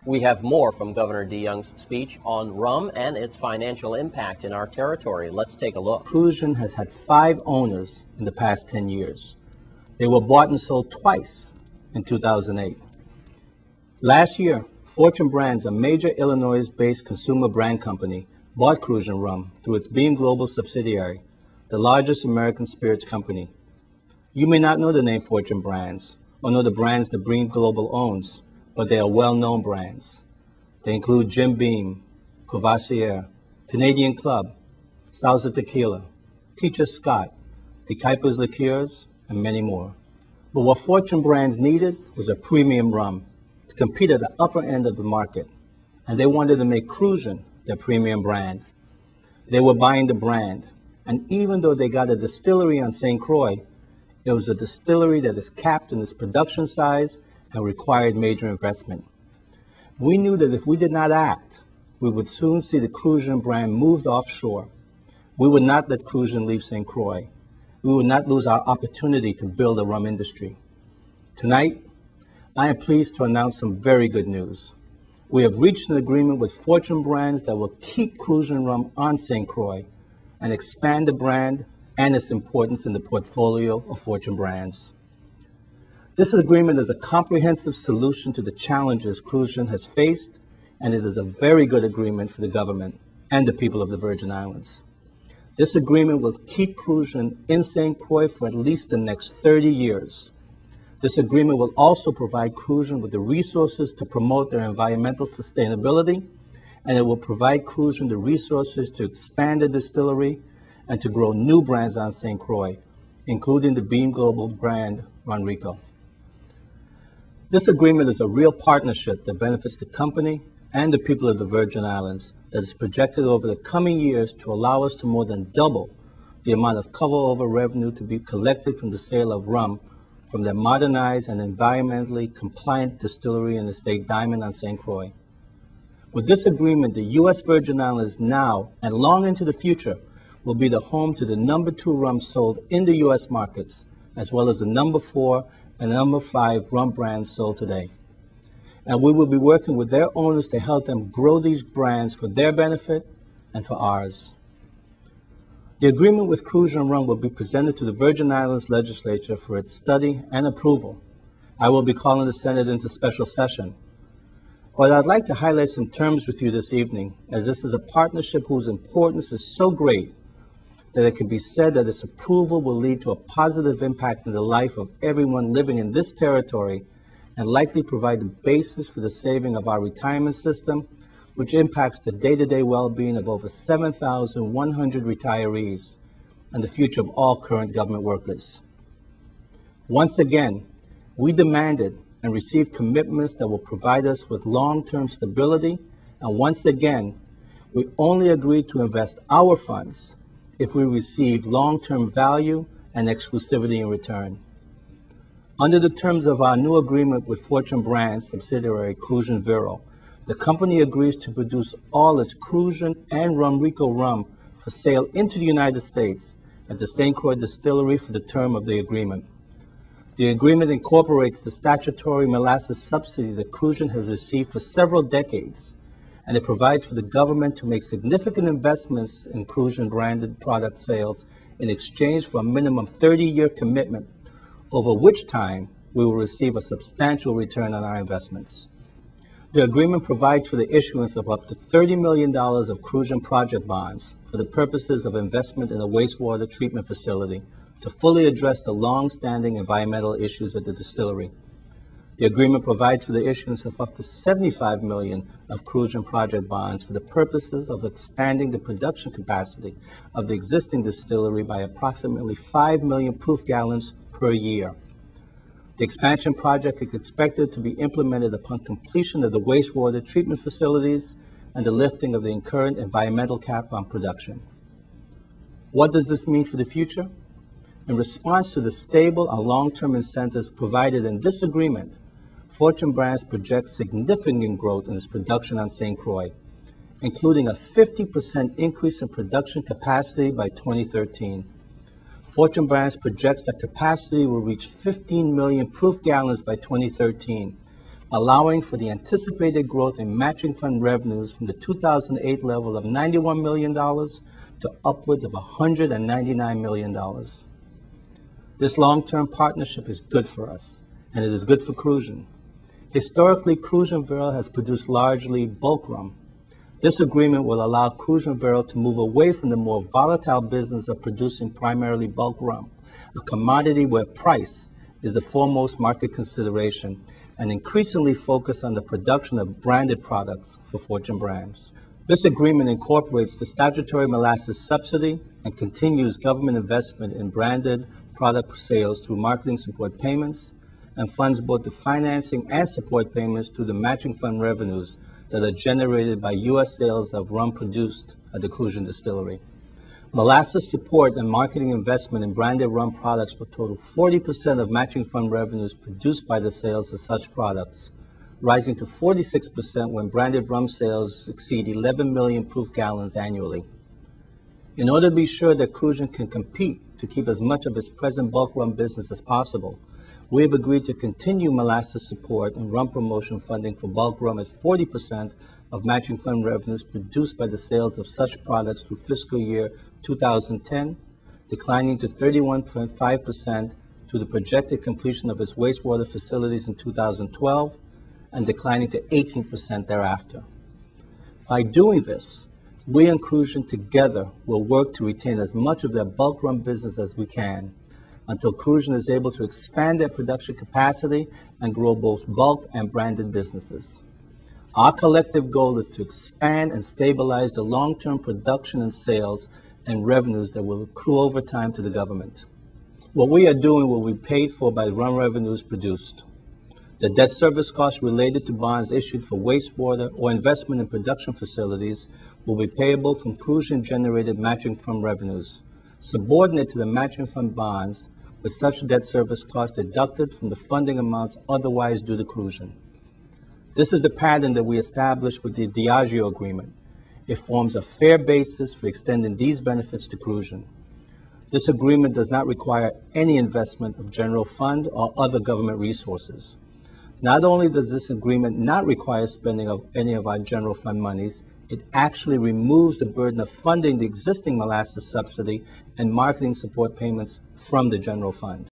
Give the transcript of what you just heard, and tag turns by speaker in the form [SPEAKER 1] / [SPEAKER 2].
[SPEAKER 1] We have more from Governor DeYoung's speech on rum and its financial impact in our territory. Let's take a look.
[SPEAKER 2] Crucian has had 5 owners in the past 10 years. They were bought and sold twice in 2008. Last year, Fortune Brands, a major Illinois-based consumer brand company, bought Crucian Rum through its Beam Global subsidiary, the largest American spirits company. You may not know the name Fortune Brands or know the brands that Beam Global owns, but they are well-known brands. They include Jim Beam, Courvoisier, Canadian Club, Sauza Tequila, Teacher Scott, the Kuipers Liqueurs, and many more. But what Fortune Brands needed was a premium rum to compete at the upper end of the market, and they wanted to make Crucian their premium brand. They were buying the brand, and even though they got a distillery on St. Croix, it was a distillery that is capped in its production size and required major investment. We knew that if we did not act, we would soon see the Crucian brand moved offshore. We would not let Crucian leave St. Croix. We would not lose our opportunity to build a rum industry. Tonight, I am pleased to announce some very good news. We have reached an agreement with Fortune Brands that will keep Crucian Rum on St. Croix and expand the brand and its importance in the portfolio of Fortune Brands. This agreement is a comprehensive solution to the challenges Crucian has faced, and it is a very good agreement for the government and the people of the Virgin Islands. This agreement will keep Crucian in St. Croix for at least the next 30 years. This agreement will also provide Crucian with the resources to promote their environmental sustainability, and it will provide Crucian the resources to expand the distillery and to grow new brands on St. Croix, including the Beam Global brand Ronrico. This agreement is a real partnership that benefits the company and the people of the Virgin Islands that is projected over the coming years to allow us to more than double the amount of cover-over revenue to be collected from the sale of rum from their modernized and environmentally compliant distillery in the State Diamond on St. Croix. With this agreement, the U.S. Virgin Islands now and long into the future will be the home to the #2 rum sold in the U.S. markets, as well as the #4 and #5 rum brands sold today. And we will be working with their owners to help them grow these brands for their benefit and for ours. The agreement with Crucian Rum will be presented to the Virgin Islands Legislature for its study and approval. I will be calling the Senate into special session. But I'd like to highlight some terms with you this evening, as this is a partnership whose importance is so great that it can be said that its approval will lead to a positive impact in the life of everyone living in this territory and likely provide the basis for the saving of our retirement system, which impacts the day-to-day well-being of over 7,100 retirees and the future of all current government workers. Once again, we demanded and received commitments that will provide us with long-term stability, and once again, we only agreed to invest our funds if we receive long-term value and exclusivity in return. Under the terms of our new agreement with Fortune Brands subsidiary Crucian Vero, the company agrees to produce all its Crucian and Ronrico rum for sale into the United States at the St. Croix Distillery for the term of the agreement. The agreement incorporates the statutory molasses subsidy that Crucian has received for several decades, and it provides for the government to make significant investments in Crucian branded product sales in exchange for a minimum 30-year commitment, over which time we will receive a substantial return on our investments. The agreement provides for the issuance of up to $30 million of Crucian project bonds for the purposes of investment in a wastewater treatment facility to fully address the long-standing environmental issues at the distillery. The agreement provides for the issuance of up to $75 million of Crucian project bonds for the purposes of expanding the production capacity of the existing distillery by approximately 5 million proof gallons per year. The expansion project is expected to be implemented upon completion of the wastewater treatment facilities and the lifting of the current environmental cap on production. What does this mean for the future? In response to the stable and long-term incentives provided in this agreement, Fortune Brands projects significant growth in its production on St. Croix, including a 50% increase in production capacity by 2013. Fortune Brands projects that capacity will reach 15 million proof gallons by 2013, allowing for the anticipated growth in matching fund revenues from the 2008 level of $91 million to upwards of $199 million. This long-term partnership is good for us, and it is good for Cruzan. Historically, Cruzan Vero has produced largely bulk rum. This agreement will allow Cruzan Vero to move away from the more volatile business of producing primarily bulk rum, a commodity where price is the foremost market consideration, and increasingly focus on the production of branded products for Fortune Brands. This agreement incorporates the statutory molasses subsidy and continues government investment in branded product sales through marketing support payments, and funds both the financing and support payments through the matching fund revenues that are generated by U.S. sales of rum produced at the Cruzan Distillery. Molasses support and marketing investment in branded rum products will total 40% of matching fund revenues produced by the sales of such products, rising to 46% when branded rum sales exceed 11 million proof gallons annually. In order to be sure that Cruzan can compete to keep as much of its present bulk rum business as possible, we have agreed to continue molasses support and rum promotion funding for bulk rum at 40% of matching fund revenues produced by the sales of such products through fiscal year 2010, declining to 31.5% to the projected completion of its wastewater facilities in 2012, and declining to 18% thereafter. By doing this, we and Cruzan together will work to retain as much of their bulk rum business as we can, until Cruzan is able to expand their production capacity and grow both bulk and branded businesses. Our collective goal is to expand and stabilize the long-term production and sales and revenues that will accrue over time to the government. What we are doing will be paid for by rum revenues produced. The debt service costs related to bonds issued for wastewater or investment in production facilities will be payable from Cruzan-generated matching fund revenues, subordinate to the matching fund bonds, with such debt service costs deducted from the funding amounts otherwise due to Cruzan. This is the pattern that we established with the Diageo agreement. It forms a fair basis for extending these benefits to Cruzan. This agreement does not require any investment of general fund or other government resources. Not only does this agreement not require spending of any of our general fund monies, it actually removes the burden of funding the existing molasses subsidy and marketing support payments from the general fund.